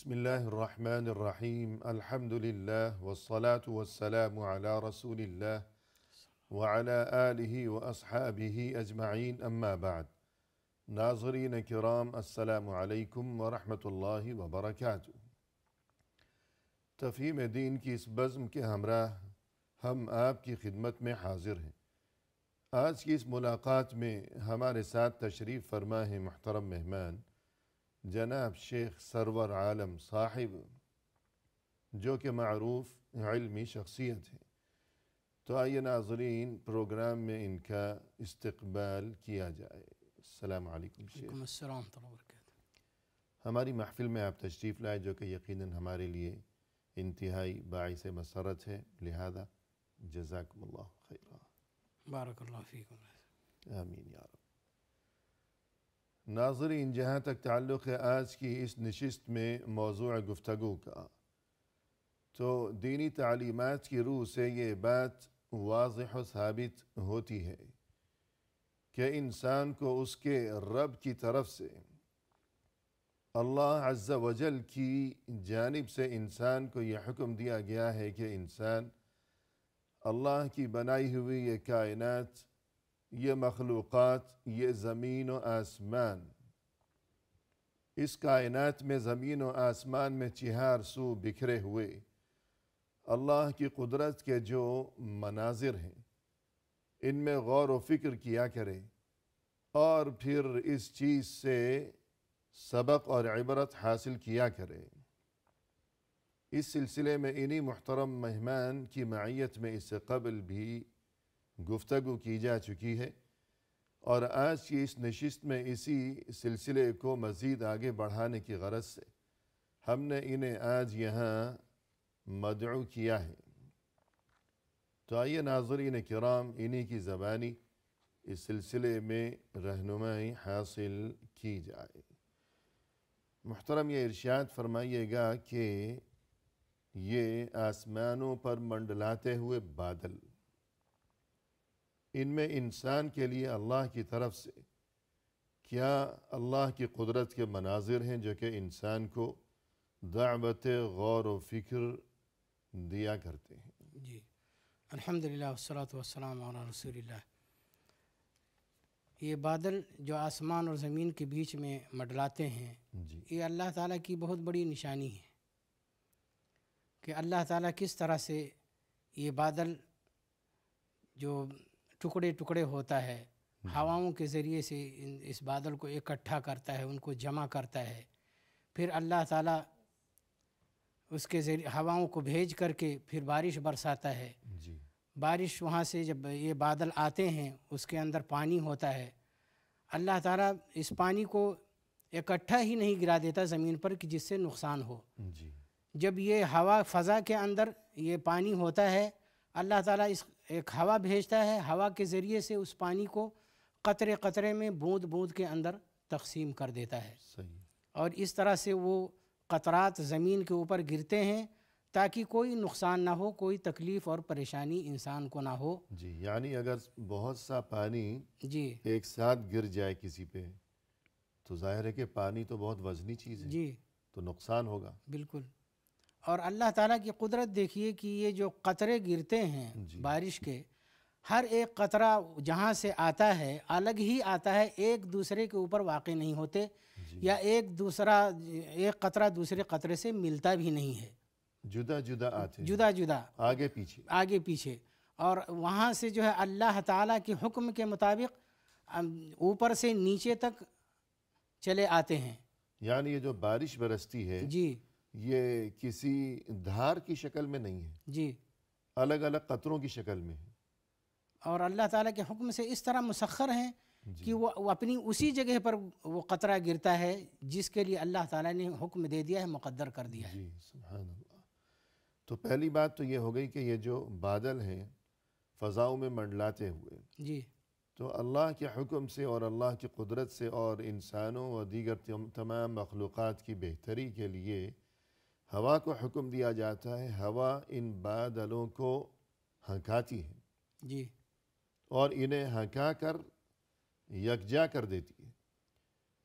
بسم الله الرحمن الرحيم الحمد لله والصلاة والسلام على رسول الله وعلى آله وأصحابه أجمعين أما بعد ناظرین کرام السلام علیکم ورحمۃ اللہ وبرکاتہ۔ تفہیم دین کی اس بزم کے ہمراہ ہم آپ کی خدمت میں حاضر ہیں۔ آج کی اس ملاقات میں ہمارے ساتھ تشریف فرما ہے محترم مہمان جناب شیخ سرور عالم صاحب، جو کہ معروف علمی شخصیت ہے۔ تو آئیے ناظرین پروگرام میں ان کا استقبال کیا جائے۔ السلام علیکم شیخ۔ وعلیکم السلام ورحمۃ اللہ وبرکاتہ۔ ہماری محفل میں آپ تشریف لائے، جو کہ یقیناً ہمارے لیے انتہائی باعث مسرت ہے، لہذا جزاکم اللہ خیرہ۔ بارک اللہ فیکم۔ آمین یا رب۔ ناظرین، جہاں تک تعلق ہے آج کی اس نشست میں موضوع گفتگو کا، تو دینی تعلیمات کی روح سے یہ بات واضح و ثابت ہوتی ہے کہ انسان کو اس کے رب کی طرف سے، اللہ عز و جل کی جانب سے انسان کو یہ حکم دیا گیا ہے کہ انسان اللہ کی بنائی ہوئی یہ کائنات، یہ مخلوقات، یہ زمین و آسمان، اس کائنات میں زمین و آسمان میں چہار سو بکھرے ہوئے اللہ کی قدرت کے جو مناظر ہیں، ان میں غور و فکر کیا کرے اور پھر اس چیز سے سبق اور عبرت حاصل کیا کرے۔ اس سلسلے میں انہی محترم مہمان کی معیت میں اس سے قبل بھی گفتگو کی جا چکی ہے، اور آج کی اس نشست میں اسی سلسلے کو مزید آگے بڑھانے کی غرض سے ہم نے انہیں آج یہاں مدعو کیا ہے۔ تو آئیے ناظرین کرام انہی کی زبانی اس سلسلے میں رہنمائی حاصل کی جائے۔ محترم یہ ارشاد فرمائیے گا کہ یہ آسمانوں پر منڈلاتے ہوئے بادل، ان میں انسان کے لیے اللہ کی طرف سے کیا اللہ کی قدرت کے مناظر ہیں جو کہ انسان کو دعوت غور و فکر دیا کرتے ہیں؟ جی الحمدللہ والصلاة والسلام علی رسول اللہ۔ یہ بادل جو آسمان اور زمین کے بیچ میں منڈلاتے ہیں، جی، یہ اللہ تعالیٰ کی بہت بڑی نشانی ہے کہ اللہ تعالیٰ کس طرح سے یہ بادل جو ٹکڑے ٹکڑے ہوتا ہے، ہواؤں کے ذریعے سے اس بادل کو اکٹھا کرتا ہے، ان کو جمع کرتا ہے، پھر اللہ تعالیٰ اس کے ذریعے ہواؤں کو بھیج کر کے پھر بارش برساتا ہے۔ جی، بارش وہاں سے جب یہ بادل آتے ہیں، اس کے اندر پانی ہوتا ہے، اللہ تعالیٰ اس پانی کو اکٹھا ہی نہیں گرا دیتا زمین پر کہ جس سے نقصان ہو۔ جی، جب یہ ہوا فضا کے اندر یہ پانی ہوتا ہے، اللہ تعالیٰ اس ایک ہوا بھیجتا ہے، ہوا کے ذریعے سے اس پانی کو قطرے قطرے میں بوند بوند کے اندر تقسیم کر دیتا ہے، صحیح، اور اس طرح سے وہ قطرات زمین کے اوپر گرتے ہیں تاکہ کوئی نقصان نہ ہو، کوئی تکلیف اور پریشانی انسان کو نہ ہو۔ جی، یعنی اگر بہت سا پانی جی ایک ساتھ گر جائے کسی پہ تو ظاہر ہے کہ پانی تو بہت وزنی چیز ہے، جی تو نقصان ہوگا۔ بالکل۔ اور اللہ تعالیٰ کی قدرت دیکھیے کہ یہ جو قطرے گرتے ہیں جی، بارش کے، ہر ایک قطرہ جہاں سے آتا ہے الگ ہی آتا ہے، ایک دوسرے کے اوپر واقع نہیں ہوتے، جی، یا ایک قطرہ دوسرے قطرے سے ملتا بھی نہیں ہے، جدا جدا آتے ہیں، جدا جدا آگے پیچھے۔ آگے پیچھے، اور وہاں سے جو ہے اللہ تعالیٰ کے حکم کے مطابق اوپر سے نیچے تک چلے آتے ہیں۔ یعنی یہ جو بارش برستی ہے جی یہ کسی دھار کی شکل میں نہیں ہے، جی، الگ الگ قطروں کی شکل میں ہے۔ اور اللہ تعالیٰ کے حکم سے اس طرح مسخر ہیں جی، کہ وہ اپنی اسی جگہ پر وہ قطرہ گرتا ہے جس کے لیے اللہ تعالیٰ نے حکم دے دیا ہے، مقدر کر دیا ہے۔ جی، سبحان اللہ۔ تو پہلی بات تو یہ ہو گئی کہ یہ جو بادل ہیں فضاؤں میں منڈلاتے ہوئے، جی تو اللہ کے حکم سے اور اللہ کی قدرت سے اور انسانوں و دیگر تمام مخلوقات کی بہتری کے لیے ہوا کو حکم دیا جاتا ہے۔ ہوا ان بادلوں کو ہنکاتی ہے جی اور انہیں ہنکا کر یکجا کر دیتی ہے۔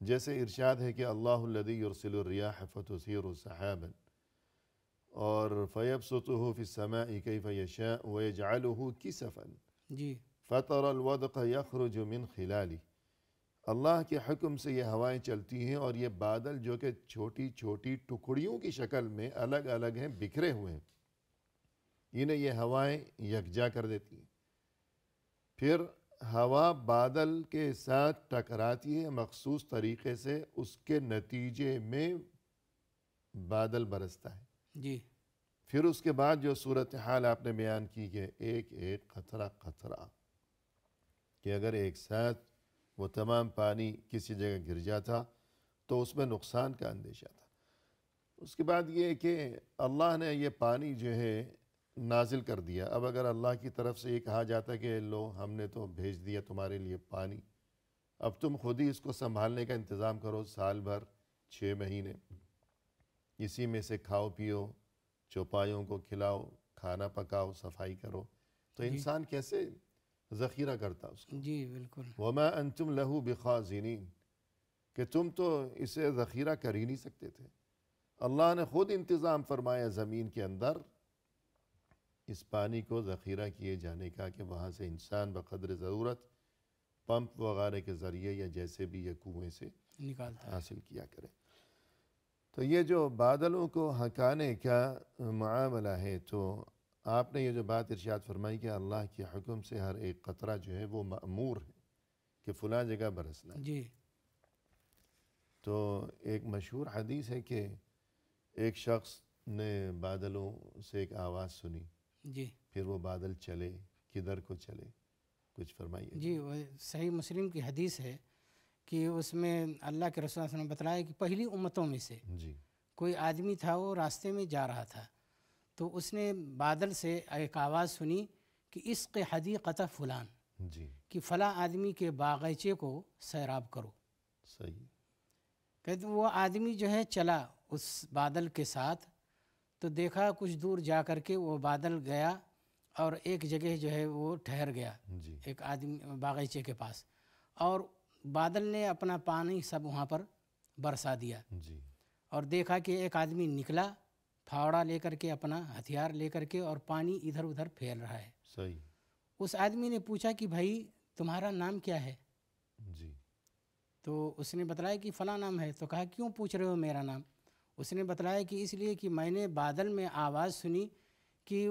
جیسے ارشاد ہے کہ اللہ الذی یرسل الریاح فتثیر سحابا اور فیبسطہ فی السماء کیف یشاء ویجعلہ کسفا جی فتر الودق یخرج من خلالہ، اللہ کے حکم سے یہ ہوائیں چلتی ہیں اور یہ بادل جو کہ چھوٹی چھوٹی ٹکڑیوں کی شکل میں الگ الگ ہیں، بکھرے ہوئے ہیں، انہیں یہ ہوائیں یکجا کر دیتی ہیں۔ پھر ہوا بادل کے ساتھ ٹکراتی ہے مخصوص طریقے سے، اس کے نتیجے میں بادل برستا ہے۔ جی پھر اس کے بعد جو صورتحال آپ نے بیان کی کہ ایک ایک قطرہ قطرہ، کہ اگر ایک ساتھ وہ تمام پانی کسی جگہ گر جاتا تو اس میں نقصان کا اندیشہ تھا۔ اس کے بعد یہ کہ اللہ نے یہ پانی جو ہے نازل کر دیا۔ اب اگر اللہ کی طرف سے یہ کہا جاتا کہ لو ہم نے تو بھیج دیا تمہارے لیے پانی، اب تم خود ہی اس کو سنبھالنے کا انتظام کرو، سال بھر 6 مہینے اسی میں سے کھاؤ پیو، چوپایوں کو کھلاؤ، کھانا پکاؤ، صفائی کرو، تو انسان کیسے ذخیرہ کرتا اس کو؟ جی بالکل۔ وما انتم لہو بخازنین، کہ تم تو اسے ذخیرہ کر ہی نہیں سکتے تھے۔ اللہ نے خود انتظام فرمایا زمین کے اندر اس پانی کو ذخیرہ کیے جانے کا، کہ وہاں سے انسان بقدر ضرورت پمپ وغیرہ کے ذریعے یا جیسے بھی یہ کنویں سے نکالتا ہے۔ حاصل کیا کرے۔ تو یہ جو بادلوں کو ہکانے کا معاملہ ہے، تو آپ نے یہ جو بات ارشاد فرمائی کہ اللہ کے حکم سے ہر ایک قطرہ جو ہے وہ مأمور ہے کہ فلاں جگہ برسنا ہے۔ جی تو ایک مشہور حدیث ہے کہ ایک شخص نے بادلوں سے ایک آواز سنی، جی پھر وہ بادل چلے، کدھر کو چلے، کچھ فرمائیے۔ جی، وہ صحیح مسلم کی حدیث ہے کہ اس میں اللہ کے رسول صلی اللہ علیہ وسلم نے بتلایا کہ پہلی امتوں میں سے جی کوئی آدمی تھا، وہ راستے میں جا رہا تھا، تو اس نے بادل سے ایک آواز سنی کہ عشق حدیقۃ فلان، جی کہ فلاں آدمی کے باغیچے کو سیراب کرو۔ صحیح۔ کہتے وہ آدمی جو ہے چلا اس بادل کے ساتھ، تو دیکھا کچھ دور جا کر کے وہ بادل گیا اور ایک جگہ جو ہے وہ ٹھہر گیا، جی ایک آدمی باغیچے کے پاس، اور بادل نے اپنا پانی سب وہاں پر برسا دیا، جی اور دیکھا کہ ایک آدمی نکلا پھاوڑا لے کر کے، اپنا ہتھیار لے کر کے، اور پانی ادھر ادھر پھیل رہا ہے۔ صحیح۔ اس آدمی نے پوچھا کہ بھائی تمہارا نام کیا ہے؟ جی تو اس نے بتلایا کہ فلاں نام ہے۔ تو کہا کیوں پوچھ رہے ہو میرا نام؟ اس نے بتلایا کہ اس لیے کہ میں نے بادل میں آواز سنی کہ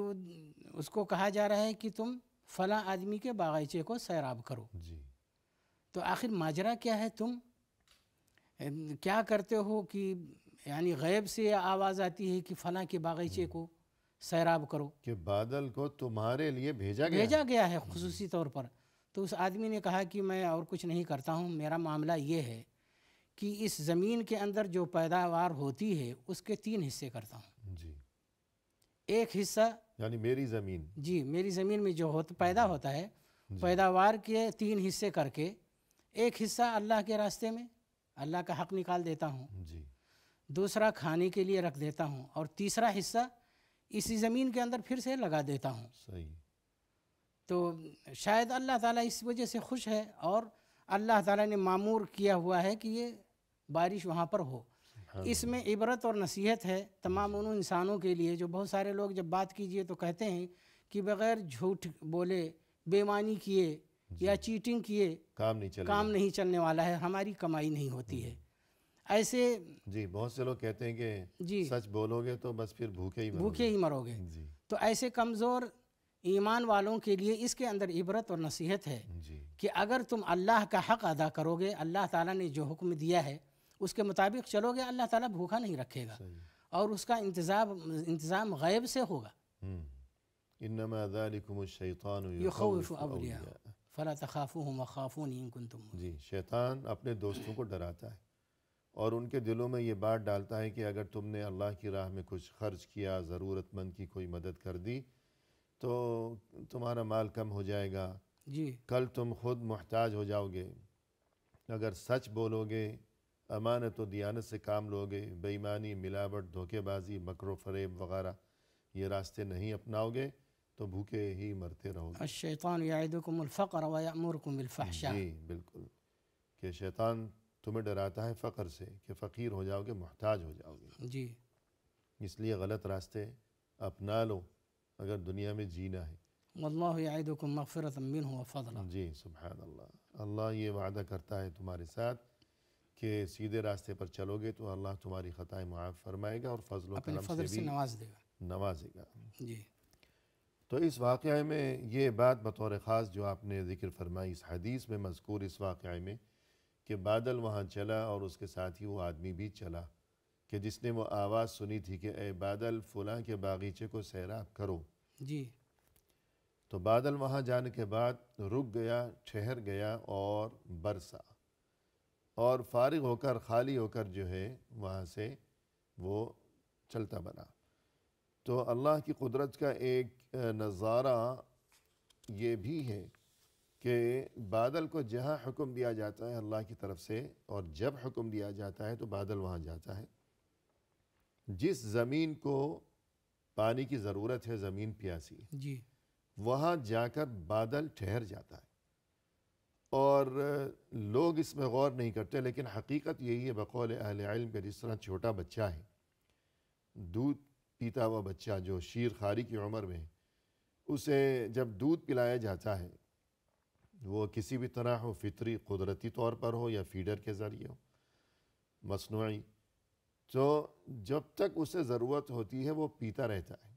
اس کو کہا جا رہا ہے کہ تم فلاں آدمی کے باغیچے کو سیراب کرو۔ جی تو آخر ماجرا کیا ہے؟ تم کیا کرتے ہو کہ یعنی غیب سے آواز آتی ہے کہ فلاں کے باغیچے کو سیراب کرو؟ کہ بادل کو تمہارے لیے بھیجا گیا ہے خصوصی طور پر۔ تو اس آدمی نے کہا کہ میں اور کچھ نہیں کرتا ہوں، میرا معاملہ یہ ہے کہ اس زمین کے اندر جو پیداوار ہوتی ہے اس کے 3 حصے کرتا ہوں۔ جی ایک حصہ یعنی میری زمین، جی میری زمین میں جو پیدا ہوتا ہے، پیداوار کے 3 حصے کر کے ایک حصہ اللہ کے راستے میں اللہ کا حق نکال دیتا ہوں، جی دوسرا کھانے کے لیے رکھ دیتا ہوں، اور تیسرا حصہ اسی زمین کے اندر پھر سے لگا دیتا ہوں۔ صحیح۔ تو شاید اللہ تعالیٰ اس وجہ سے خوش ہے، اور اللہ تعالیٰ نے معمور کیا ہوا ہے کہ یہ بارش وہاں پر ہو۔ اس میں عبرت اور نصیحت ہے تمام ان انسانوں کے لیے جو بہت سارے لوگ جب بات کیجئے تو کہتے ہیں کہ بغیر جھوٹ بولے، بے ایمانی کیے یا چیٹنگ کیے کام نہیں چلنے والا ہے، ہماری کمائی نہیں ہوتی ہے۔ ایسے جی بہت سے لوگ کہتے ہیں کہ جی سچ بولو گے تو بس پھر بھوکے ہی مرو گے۔ جی تو ایسے کمزور ایمان والوں کے لیے اس کے اندر عبرت اور نصیحت ہے جی کہ اگر تم اللہ کا حق ادا کرو گے، اللہ تعالیٰ نے جو حکم دیا ہے اس کے مطابق چلو گے، اللہ تعالیٰ بھوکا نہیں رکھے گا، اور اس کا انتظام غیب سے ہوگا۔ انما ذالکم الشیطان یخوف اولیاء فلا تخافوهم وخافونی ان کنتم مؤمنین۔ جی شیطان اپنے دوستوں کو ڈراتا ہے اور ان کے دلوں میں یہ بات ڈالتا ہے کہ اگر تم نے اللہ کی راہ میں کچھ خرچ کیا، ضرورت مند کی کوئی مدد کر دی، تو تمہارا مال کم ہو جائے گا، جی کل تم خود محتاج ہو جاؤ گے۔ اگر سچ بولو گے، امانت و دیانت سے کام لوگے، بے ایمانی، ملاوٹ، دھوکے بازی، مکر و فریب وغیرہ یہ راستے نہیں اپناؤ گے تو بھوکے ہی مرتے رہو گے۔ الشیطان یعدکم الفقر ویأمرکم بالفحشاء۔ جی بالکل، کہ شیطان تمہیں ڈراتا ہے فقر سے کہ فقیر ہو جاؤ گے، محتاج ہو جاؤ گے، جی اس لیے غلط راستے اپنا لو اگر دنیا میں جینا ہے۔ واللہ یعدکم مغفرۃ منہ وفضلا۔ جی سبحان اللہ، اللہ یہ وعدہ کرتا ہے تمہارے ساتھ کہ سیدھے راستے پر چلو گے تو اللہ تمہاری خطائیں معاف فرمائے گا اور فضل و اپنے کرم فضل سے سے بھی نواز دے گا۔ نوازے گا۔ جی تو اس واقعے میں یہ بات بطور خاص جو آپ نے ذکر فرمائی اس حدیث میں مذکور اس واقعے میں کہ بادل وہاں چلا اور اس کے ساتھ ہی وہ آدمی بھی چلا کہ جس نے وہ آواز سنی تھی کہ اے بادل فلاں کے باغیچے کو سیراب کرو۔ جی تو بادل وہاں جانے کے بعد رک گیا، ٹھہر گیا اور برسا، اور فارغ ہو کر خالی ہو کر جو ہے وہاں سے وہ چلتا بنا۔ تو اللہ کی قدرت کا ایک نظارہ یہ بھی ہے کہ بادل کو جہاں حکم دیا جاتا ہے اللہ کی طرف سے اور جب حکم دیا جاتا ہے تو بادل وہاں جاتا ہے۔ جس زمین کو پانی کی ضرورت ہے، زمین پیاسی ہے، جی وہاں جا کر بادل ٹھہر جاتا ہے، اور لوگ اس میں غور نہیں کرتے، لیکن حقیقت یہی ہے بقول اہل علم کہ جس طرح چھوٹا بچہ ہے، دودھ پیتا ہوا بچہ جو شیر خاری کی عمر میں ہے، اسے جب دودھ پلایا جاتا ہے وہ کسی بھی طرح ہو، فطری قدرتی طور پر ہو یا فیڈر کے ذریعے ہو مصنوعی، تو جب تک اسے ضرورت ہوتی ہے وہ پیتا رہتا ہے،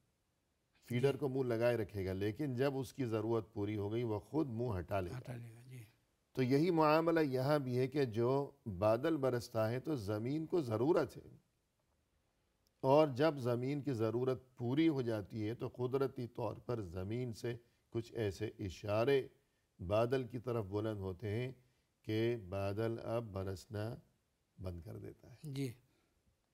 فیڈر کو منہ لگائے رکھے گا، لیکن جب اس کی ضرورت پوری ہو گئی وہ خود منہ ہٹا لے گا۔ ہٹا لے گا۔ جی تو یہی معاملہ یہاں بھی ہے کہ جو بادل برستا ہے تو زمین کو ضرورت ہے، اور جب زمین کی ضرورت پوری ہو جاتی ہے تو قدرتی طور پر زمین سے کچھ ایسے اشارے بادل کی طرف بلند ہوتے ہیں کہ بادل اب برسنا بند کر دیتا ہے۔ جی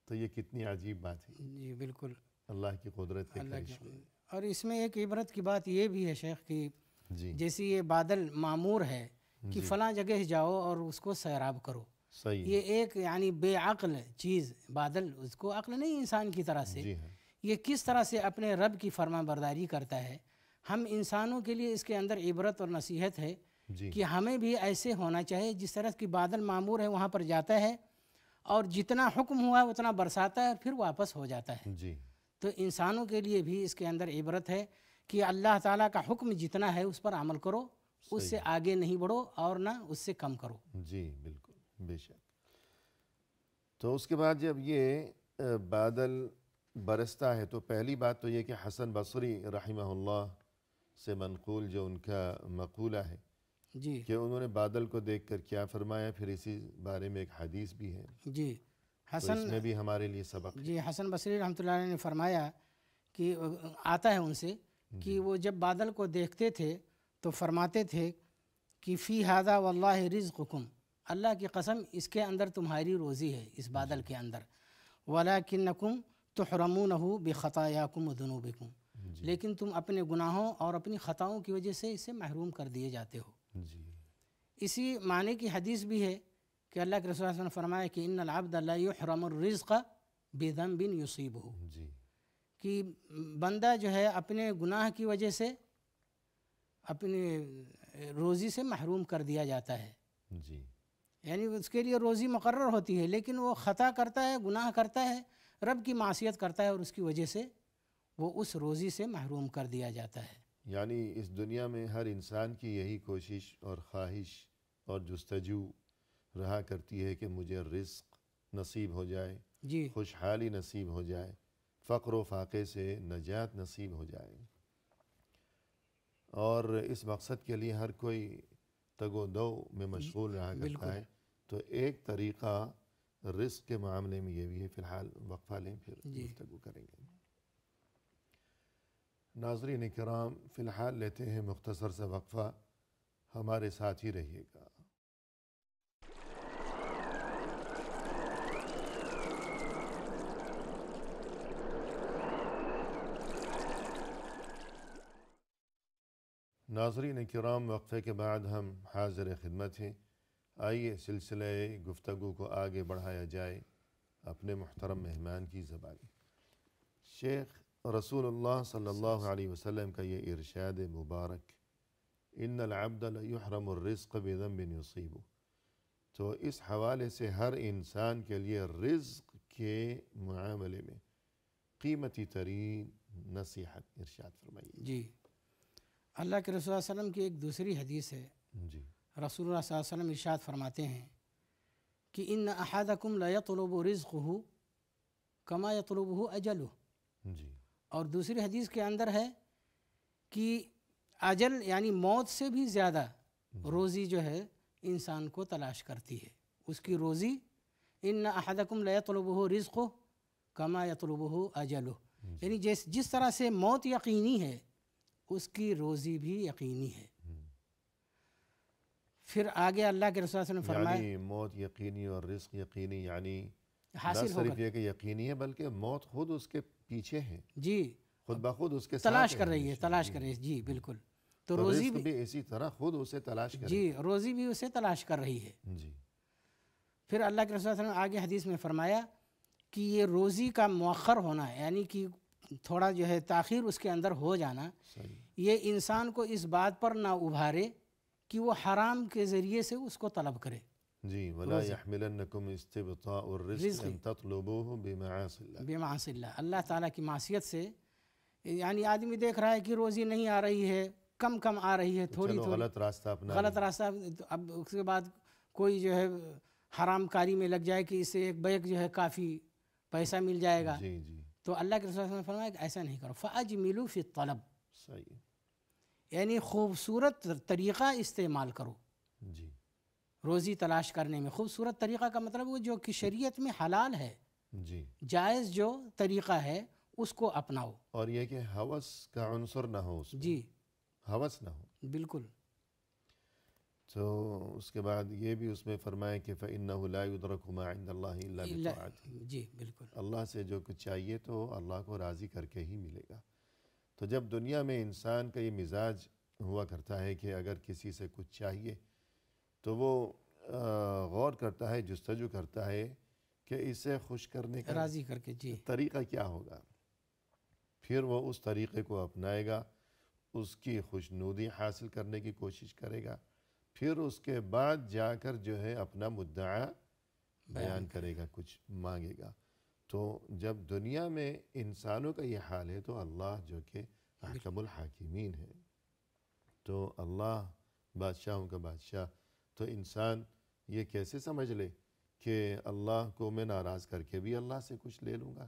تو یہ کتنی عجیب بات ہے، جی بالکل اللہ کی قدرت کے اللہ کے۔ کرشمے۔ اور اس میں ایک عبرت کی بات یہ بھی ہے شیخ کہ جی جیسی یہ بادل معمور ہے کہ جی فلاں جگہ جاؤ اور اس کو سیراب کرو، صحیح یہ ایک یعنی بے عقل چیز بادل، اس کو عقل نہیں انسان کی طرح سے، جی ہاں یہ کس طرح سے اپنے رب کی فرما برداری کرتا ہے۔ ہم انسانوں کے لیے اس کے اندر عبرت اور نصیحت ہے جی کہ ہمیں بھی ایسے ہونا چاہیے جس طرح کی بادل معمور ہے وہاں پر جاتا ہے اور جتنا حکم ہوا ہے اتنا برساتا ہے پھر واپس ہو جاتا ہے۔ جی تو انسانوں کے لیے بھی اس کے اندر عبرت ہے کہ اللہ تعالیٰ کا حکم جتنا ہے اس پر عمل کرو، اس سے آگے نہیں بڑھو اور نہ اس سے کم کرو۔ جی بالکل بے شک۔ تو اس کے بعد جب یہ بادل برستا ہے تو پہلی بات تو یہ کہ حسن بصری رحمہ اللہ سے منقول جو ان کا مقولہ ہے جی کہ انہوں نے بادل کو دیکھ کر کیا فرمایا، پھر اسی بارے میں ایک حدیث بھی ہے، جی تو اس حسن میں بھی ہمارے لیے سبق ہے۔ جی حسن بصری رحمۃ اللہ علیہ نے فرمایا کہ آتا ہے ان سے کہ وہ جب بادل کو دیکھتے تھے تو فرماتے تھے کہ فی ھذا واللہ رزقکم، اللہ کی قسم اس کے اندر تمہاری روزی ہے، اس بادل کے اندر، ولکنکم تحرمونہ بخطایاکم وذنوبکم، لیکن تم اپنے گناہوں اور اپنی خطاؤں کی وجہ سے اسے محروم کر دیے جاتے ہو۔ جی اسی معنی کی حدیث بھی ہے کہ اللہ کے رسول صلی اللہ علیہ وسلم نے فرمایا کہ ان العبد لا یحرم الرزق بذنب یصیبہ، جی کہ بندہ جو ہے اپنے گناہ کی وجہ سے اپنی روزی سے محروم کر دیا جاتا ہے، جی یعنی اس کے لیے روزی مقرر ہوتی ہے لیکن وہ خطا کرتا ہے، گناہ کرتا ہے، رب کی معصیت کرتا ہے اور اس کی وجہ سے وہ اس روزی سے محروم کر دیا جاتا ہے۔ یعنی اس دنیا میں ہر انسان کی یہی کوشش اور خواہش اور جستجو رہا کرتی ہے کہ مجھے رزق نصیب ہو جائے، جی خوشحالی نصیب ہو جائے، فقر و فاقے سے نجات نصیب ہو جائے، اور اس مقصد کے لیے ہر کوئی تگ و دو میں مشغول رہا کرتا ہے۔ تو ایک طریقہ رزق کے معاملے میں یہ بھی ہے۔ فی الحال وقفہ لیں، پھر گفتگو کریں گے۔ ناظرین کرام، فی الحال لیتے ہیں مختصر سا وقفہ، ہمارے ساتھ ہی رہیے گا۔ ناظرین کرام، وقفے کے بعد ہم حاضر خدمت ہیں۔ آئیے سلسلہ گفتگو کو آگے بڑھایا جائے اپنے محترم مہمان کی زبانی۔ شیخ رسول اللہ صلی اللہ علیہ وسلم کا یہ ارشاد مبارک، ان العبد لیحرم الرزق بذنب یصیبہ، تو اس حوالے سے ہر انسان کے لیے رزق کے معاملے میں قیمتی ترین نصیحت ارشاد فرمائیے۔ جی، اللہ کے رسول صلی اللہ علیہ وسلم کی ایک دوسری حدیث ہے، جی رسول اللہ صلی اللہ علیہ وسلم ارشاد فرماتے ہیں کہ ان احدکم لا یطلب رزقہ کما یطلبہ اجلہ، جی اور دوسری حدیث کے اندر ہے کہ اجل یعنی موت سے بھی زیادہ روزی جو ہے انسان کو تلاش کرتی ہے، اس کی روزی ان احدکم لا یطلبہ رزقہ کما یطلبہ اجلہ، یعنی جس طرح سے موت یقینی ہے اس کی روزی بھی یقینی ہے۔ پھر آگے اللہ کے رسول صلی اللہ علیہ وسلم نے فرمایا یعنی موت یقینی اور رزق یقینی، یعنی نہ حاصل صرف ہوگا، یہ کہ یقینی ہے بلکہ موت خود اس کے پیچھے ہے، جی خود بخود اس کے ساتھ تلاش کر رہی ہے، تلاش کر رہی ہے، جی بالکل۔ تو تو روزی رزق بھی اسی طرح خود اسے تلاش کرے۔ جی روزی بھی اسے تلاش کر رہی ہے۔ جی پھر اللہ کے رسول صلی اللہ علیہ وسلم نے آگے حدیث میں فرمایا کہ یہ روزی کا مؤخر ہونا، یعنی کہ تھوڑا جو ہے تاخیر اس کے اندر ہو جانا، صحیح، یہ انسان کو اس بات پر نہ ابھارے کہ وہ حرام کے ذریعے سے اس کو طلب کرے۔ جی ولا يحملنكم استبطاء الرزق ان تطلبوه بمعاصي الله، بمعاصی اللہ، اللہ تعالیٰ کی معصیت سے، یعنی آدمی دیکھ رہا ہے کہ روزی نہیں آ رہی ہے، کم کم آ رہی ہے، تھوڑی چلو تھوڑی، غلط راستہ اپنا غلط راستہ، اب اس کے بعد کوئی جو ہے حرام کاری میں لگ جائے کہ اس سے ایک بیک جو ہے کافی پیسہ مل جائے گا، جی جی تو اللہ کے رسول صلی اللہ علیہ وسلم نے فرمایا کہ ایسا نہیں کرو، فَأَجْمِلُوا فِي الطَّلَبِ، صحیح، یعنی خوبصورت طریقہ استعمال کرو جی روزی تلاش کرنے میں۔ خوبصورت طریقہ کا مطلب وہ جو کہ شریعت میں حلال ہے، جی، جائز جو طریقہ ہے اس کو اپناؤ۔ اور یہ کہ ہوس کا عنصر نہ ہو، اس میں جی ہوس نہ ہو۔ بالکل، تو اس کے بعد یہ بھی اس میں فرمایا کہ فَإِنَّهُ لَا يُدْرَكُ مَا عِنْدَ اللَّهِ إِلَّا بِطَاعَتِهِ، جی بالکل، اللہ سے جو کچھ چاہیے تو اللہ کو راضی کر کے ہی ملے گا۔ تو جب دنیا میں انسان کا یہ مزاج ہوا کرتا ہے کہ اگر کسی سے کچھ چاہیے تو وہ غور کرتا ہے، جستجو کرتا ہے کہ اسے خوش کرنے کا راضی کر کے، جی طریقہ کیا ہوگا، پھر وہ اس طریقے کو اپنائے گا، اس کی خوشنودی حاصل کرنے کی کوشش کرے گا، پھر اس کے بعد جا کر جو ہے اپنا مدعا بیان کرے گا، کچھ مانگے گا۔ تو جب دنیا میں انسانوں کا یہ حال ہے تو اللہ جو کہ احکم الحاکمین ہے، تو اللہ بادشاہوں کا بادشاہ، تو انسان یہ کیسے سمجھ لے کہ اللہ کو میں ناراض کر کے بھی اللہ سے کچھ لے لوں گا؟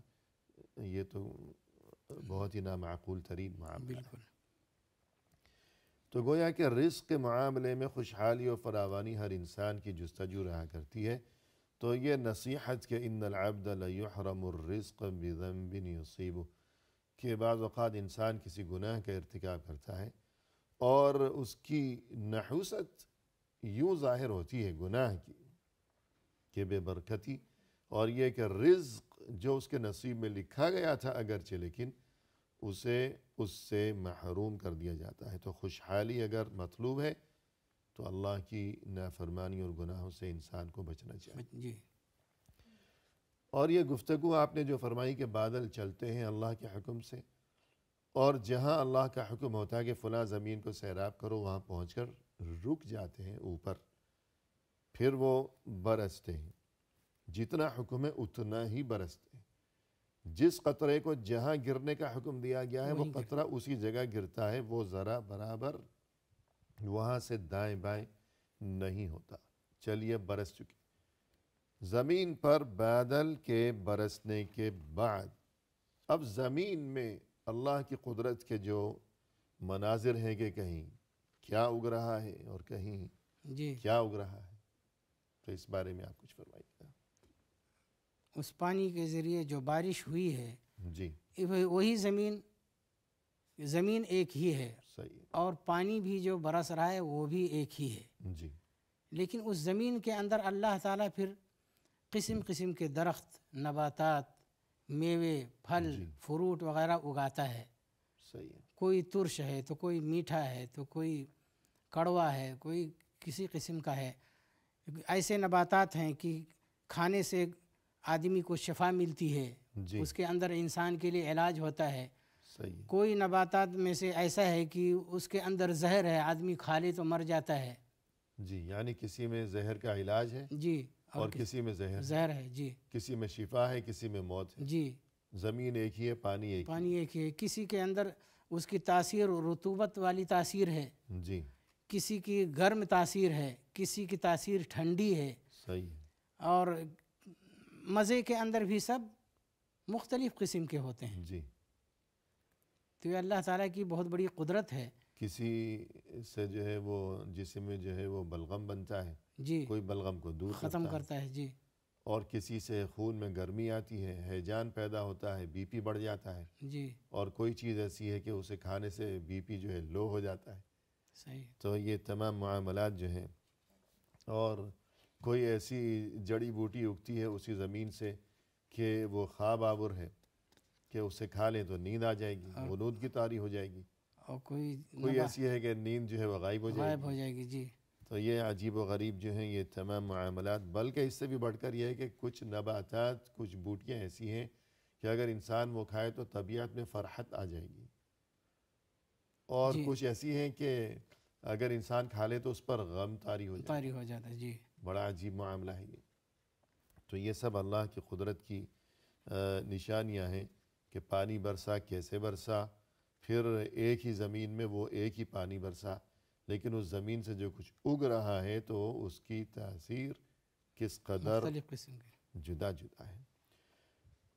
یہ تو بہت ہی نامعقول ترین معاملہ ہے۔ بالکل، تو گویا کہ رزق کے معاملے میں خوشحالی و فراوانی ہر انسان کی جستجو رہا کرتی ہے۔ تو یہ نصیحت کہ ان العبد لیحرم الرزق بذنب یصیبہ، کہ بعض اوقات انسان کسی گناہ کا ارتکاب کرتا ہے اور اس کی نحوست یوں ظاہر ہوتی ہے گناہ کی کہ بے برکتی، اور یہ کہ رزق جو اس کے نصیب میں لکھا گیا تھا اگرچہ، لیکن اسے اس سے محروم کر دیا جاتا ہے۔ تو خوشحالی اگر مطلوب ہے تو اللہ کی نافرمانی اور گناہوں سے انسان کو بچنا چاہیے۔ جی اور یہ گفتگو آپ نے جو فرمائی کہ بادل چلتے ہیں اللہ کے حکم سے، اور جہاں اللہ کا حکم ہوتا ہے کہ فلاں زمین کو سیراب کرو، وہاں پہنچ کر رک جاتے ہیں اوپر، پھر وہ برستے ہیں، جتنا حکم ہے اتنا ہی برستے ہیں۔ جس قطرے کو جہاں گرنے کا حکم دیا گیا ہے وہ قطرہ اسی جگہ گرتا ہے، وہ ذرا برابر وہاں سے دائیں بائیں نہیں ہوتا۔ چلیے برس چکی زمین پر بادل کے برسنے کے بعد، اب زمین میں اللہ کی قدرت کے جو مناظر ہیں کہ کہیں کیا اگ رہا ہے اور کہیں جی کیا اگ رہا ہے، تو اس بارے میں آپ کچھ فرمائیے گا۔ اس پانی کے ذریعے جو بارش ہوئی ہے، جی وہی زمین ایک ہی ہے، صحیح، اور پانی بھی جو برس رہا ہے وہ بھی ایک ہی ہے، جی لیکن اس زمین کے اندر اللہ تعالیٰ پھر قسم قسم کے درخت، نباتات، میوے، پھل، فروٹ وغیرہ اگاتا ہے۔ صحیح ہے، کوئی ترش ہے تو کوئی میٹھا ہے تو کوئی کڑوا ہے، کوئی کسی قسم کا ہے۔ ایسے نباتات ہیں کہ کھانے سے آدمی کو شفا ملتی ہے، جی اس کے اندر انسان کے لیے علاج ہوتا ہے۔ صحیح، کوئی نباتات میں سے ایسا ہے کہ اس کے اندر زہر ہے، آدمی کھا لے تو مر جاتا ہے۔ جی، یعنی کسی میں زہر کا علاج ہے جی، اور کسی میں زہر ہے، زہر ہے، جی کسی میں شفا ہے، کسی میں موت ہے۔ جی، زمین ایک ہی ہے، پانی ایک ہی پانی ایک ہے، کسی کے اندر اس کی تاثیر رطوبت والی تاثیر ہے، ہے۔ جی، کسی کی گرم تاثیر ہے، کسی کی تاثیر ٹھنڈی ہے، صحیح ہے۔ اور مزے کے اندر بھی سب مختلف قسم کے ہوتے ہیں۔ جی، تو یہ اللہ تعالیٰ کی بہت بڑی قدرت ہے۔ کسی سے جو ہے وہ جسم میں جو ہے وہ بلغم بنتا ہے، جی، کوئی بلغم کو دور ختم کرتا ہے، کرتا ہے، جی اور کسی سے خون میں گرمی آتی ہے، ہیجان پیدا ہوتا ہے، بی پی بڑھ جاتا ہے، جی، اور کوئی چیز ایسی ہے کہ اسے کھانے سے بی پی جو ہے لو ہو جاتا ہے۔ صحیح، تو یہ تمام معاملات جو ہیں، اور کوئی ایسی جڑی بوٹی اگتی ہے اسی زمین سے کہ وہ خواب آور ہے کہ اسے کھا لیں تو نیند آ جائے گی، غنود کی طاری ہو جائے گی، اور کوئی کوئی ایسی ہے کہ نیند جو ہے وہ غائب ہو جائے غائب گی۔ ہو جائے گی، جی تو یہ عجیب و غریب جو ہیں یہ تمام معاملات، بلکہ اس سے بھی بڑھ کر یہ ہے کہ کچھ نباتات، کچھ بوٹیاں ایسی ہیں کہ اگر انسان وہ کھائے تو طبیعت میں فرحت آ جائے گی، اور جی، کچھ ایسی ہیں کہ اگر انسان کھا لے تو اس پر غم طاری ہو جائے طاری ہو جاتا ہے، جی گا۔ بڑا عجیب معاملہ ہے یہ۔ تو یہ سب اللہ کی قدرت کی نشانیاں ہیں کہ پانی برسا، کیسے برسا، پھر ایک ہی زمین میں وہ ایک ہی پانی برسا، لیکن اس زمین سے جو کچھ اگ رہا ہے تو اس کی تاثیر کس قدر مختلف قسم کے، جدا جدا ہے۔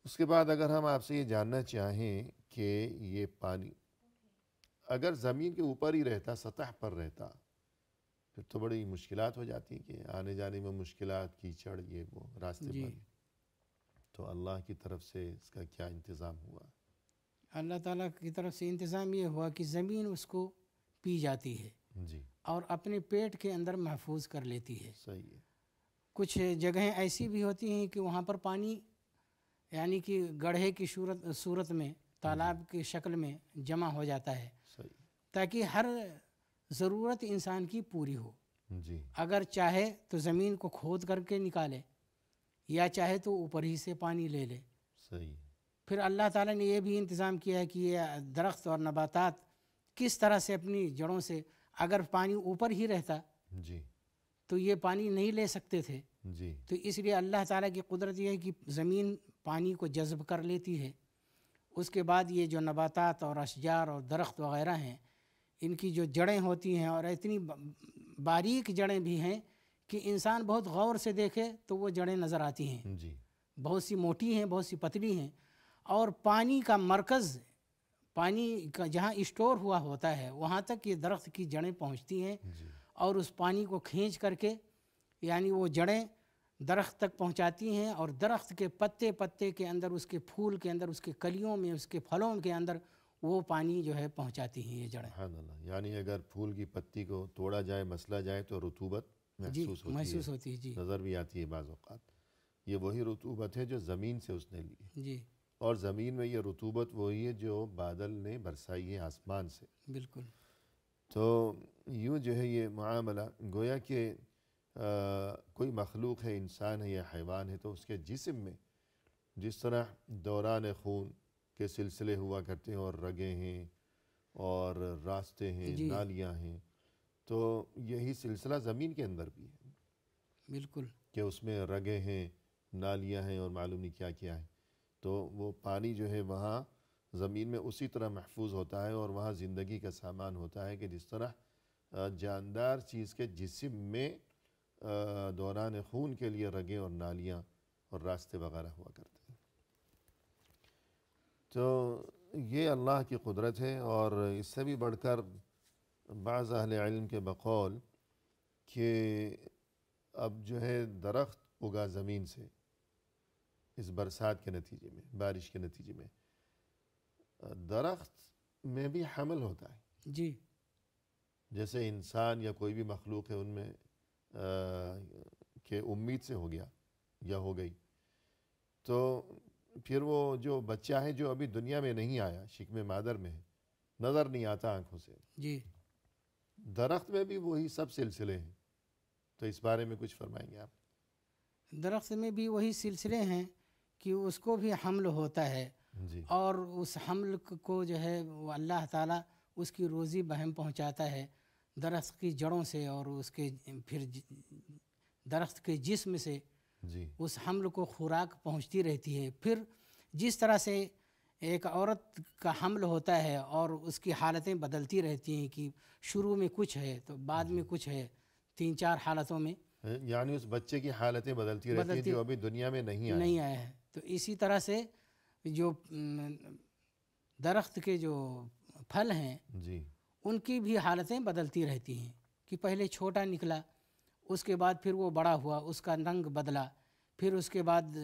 اس کے بعد اگر ہم آپ سے یہ جاننا چاہیں کہ یہ پانی اگر زمین کے اوپر ہی رہتا، سطح پر رہتا، پھر تو بڑی مشکلات ہو جاتی کہ آنے جانے میں مشکلات، کیچڑ، یہ وہ راستے جی بند۔ تو اللہ کی طرف سے اس کا کیا انتظام ہوا؟ اللہ تعالیٰ کی طرف سے انتظام یہ ہوا کہ زمین اس کو پی جاتی ہے جی، اور اپنے پیٹ کے اندر محفوظ کر لیتی ہے۔ صحیح ہے۔ کچھ جگہیں ایسی بھی ہوتی ہیں کہ وہاں پر پانی یعنی کہ گڑھے کی صورت میں، تالاب کی شکل میں جمع ہو جاتا ہے، صحیح، تاکہ ہر ضرورت انسان کی پوری ہو۔ جی، اگر چاہے تو زمین کو کھود کر کے نکالے، یا چاہے تو اوپر ہی سے پانی لے لے۔ صحیح، پھر اللہ تعالیٰ نے یہ بھی انتظام کیا ہے کہ یہ درخت اور نباتات کس طرح سے اپنی جڑوں سے، اگر پانی اوپر ہی رہتا جی، تو یہ پانی نہیں لے سکتے تھے، جی، تو اس لیے اللہ تعالیٰ کی قدرت یہ ہے کہ زمین پانی کو جذب کر لیتی ہے۔ اس کے بعد یہ جو نباتات اور اشجار اور درخت وغیرہ ہیں، ان کی جو جڑیں ہوتی ہیں، اور اتنی باریک جڑیں بھی ہیں کہ انسان بہت غور سے دیکھے تو وہ جڑیں نظر آتی ہیں، جی، بہت سی موٹی ہیں، بہت سی پتلی ہیں، اور پانی کا مرکز، پانی کا جہاں اسٹور ہوا ہوتا ہے وہاں تک یہ درخت کی جڑیں پہنچتی ہیں، جی، اور اس پانی کو کھینچ کر کے یعنی وہ جڑیں درخت تک پہنچاتی ہیں، اور درخت کے پتے کے اندر، اس کے پھول کے اندر، اس کے کلیوں میں، اس کے پھلوں کے اندر وہ پانی جو ہے پہنچاتی ہیں یہ جڑیں۔ سبحان اللہ، یعنی اگر پھول کی پتی کو توڑا جائے، مسلا جائے تو رطوبت جی محسوس ہوتی ہے، محسوس ہوتی ہے، جی نظر بھی آتی ہے بعض اوقات۔ یہ وہی رطوبت ہے جو زمین سے اس نے لی ہے، جی اور زمین میں یہ رطوبت وہی ہے جو بادل نے برسائی ہے آسمان سے۔ بالکل، تو یوں جو ہے یہ معاملہ گویا کہ کوئی مخلوق ہے، انسان ہے یا حیوان ہے، تو اس کے جسم میں جس طرح دوران خون کے سلسلے ہوا کرتے ہیں، اور رگیں ہیں اور راستے ہیں، جی نالیاں ہیں، تو یہی سلسلہ زمین کے اندر بھی ہے بالکل، کہ اس میں رگیں ہیں، نالیاں ہیں، اور معلوم نہیں کیا کیا ہے۔ تو وہ پانی جو ہے وہاں زمین میں اسی طرح محفوظ ہوتا ہے، اور وہاں زندگی کا سامان ہوتا ہے کہ جس طرح جاندار چیز کے جسم میں دوران خون کے لیے رگیں اور نالیاں اور راستے وغیرہ ہوا کرتے ہیں۔ تو یہ اللہ کی قدرت ہے، اور اس سے بھی بڑھ کر بعض اہل علم کے بقول کہ اب جو ہے درخت اگا زمین سے اس برسات کے نتیجے میں، بارش کے نتیجے میں، درخت میں بھی حمل ہوتا ہے، جی جیسے انسان یا کوئی بھی مخلوق ہے ان میں کہ امید سے ہو گیا یا ہو گئی، تو پھر وہ جو بچہ ہے جو ابھی دنیا میں نہیں آیا، شکم مادر میں ہے، نظر نہیں آتا آنکھوں سے، جی درخت میں بھی وہی سب سلسلے ہیں۔ تو اس بارے میں کچھ فرمائیں گے آپ؟ درخت میں بھی وہی سلسلے ہیں کہ اس کو بھی حمل ہوتا ہے، جی، اور اس حمل کو جو ہے وہ اللہ تعالیٰ اس کی روزی بہم پہنچاتا ہے۔ درخت کی جڑوں سے اور اس کے پھر درخت کے جسم سے جی اس حمل کو خوراک پہنچتی رہتی ہے. پھر جس طرح سے ایک عورت کا حمل ہوتا ہے اور اس کی حالتیں بدلتی رہتی ہیں کہ شروع میں کچھ ہے تو بعد میں کچھ ہے، 3-4 حالتوں میں یعنی اس بچے کی حالتیں بدلتی رہتی ہیں جو ابھی دنیا میں نہیں آیا ہے. تو اسی طرح سے جو درخت کے جو پھل ہیں جی ان کی بھی حالتیں بدلتی رہتی ہیں کہ پہلے چھوٹا نکلا، اس کے بعد پھر وہ بڑا ہوا، اس کا رنگ بدلا، پھر اس کے بعد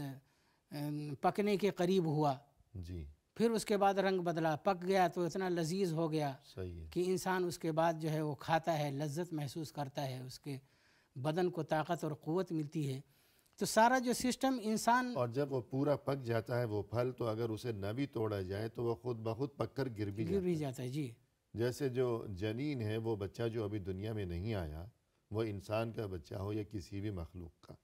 پکنے کے قریب ہوا، جی پھر اس کے بعد رنگ بدلا، پک گیا تو اتنا لذیذ ہو گیا صحیح ہے. کہ انسان اس کے بعد جو ہے وہ کھاتا ہے، لذت محسوس کرتا ہے، اس کے بدن کو طاقت اور قوت ملتی ہے. تو سارا جو سسٹم انسان اور جب وہ پورا پک جاتا ہے وہ پھل تو اگر اسے نہ بھی توڑا جائے تو وہ خود بخود پک کر گر بھی جاتا ہے. جاتا ہے. جی جیسے جو جنین ہے وہ بچہ جو ابھی دنیا میں نہیں آیا، وہ انسان کا بچہ ہو یا کسی بھی مخلوق کا،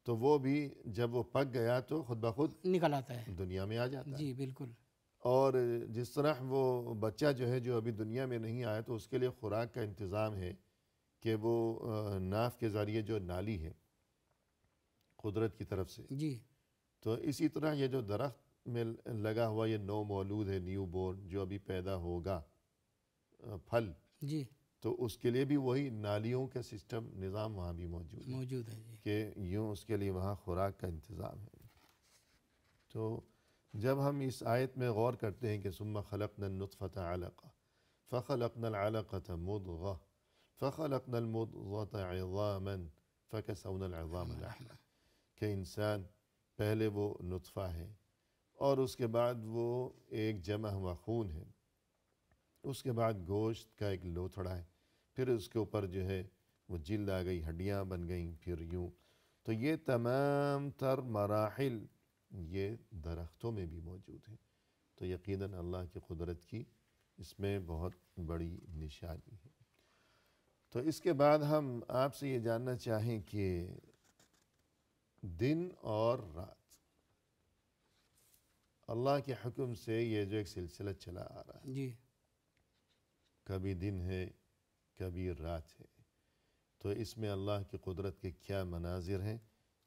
تو وہ بھی جب وہ پک گیا تو خود بخود نکل آتا ہے. دنیا میں آ جاتا ہے. جی بالکل. اور جس طرح وہ بچہ جو ہے جو ابھی دنیا میں نہیں آیا تو اس کے لیے خوراک کا انتظام ہے کہ وہ ناف کے ذریعے جو نالی ہے قدرت کی طرف سے، جی تو اسی طرح یہ جو درخت میں لگا ہوا یہ نو مولود ہے، نیو بورن جو ابھی پیدا ہوگا پھل، جی تو اس کے لیے بھی وہی نالیوں کا سسٹم نظام وہاں بھی موجود ہے ہے. جی کہ یوں اس کے لیے وہاں خوراک کا انتظام ہے. تو جب ہم اس آیت میں غور کرتے ہیں کہ ثم خلقنا النطفة علقة فخلقنا العلقة مضغة فخلقنا المضغة عظاما فكسونا العظام لحما، کہ انسان پہلے وہ نطفہ ہے اور اس کے بعد وہ ایک جمع ہوا خون ہے، اس کے بعد گوشت کا ایک لوتھڑا ہے، پھر اس کے اوپر جو ہے وہ جلد آ گئی، ہڈیاں بن گئیں، پھر یوں. تو یہ تمام تر مراحل یہ درختوں میں بھی موجود ہیں. تو یقیناً اللہ کی قدرت کی اس میں بہت بڑی نشانی ہے. تو اس کے بعد ہم آپ سے یہ جاننا چاہیں کہ دن اور رات اللہ کے حکم سے یہ جو ایک سلسلہ چلا آ رہا ہے، جی کبھی دن ہے کبھی رات ہے، تو اس میں اللہ کی قدرت کے کیا مناظر ہیں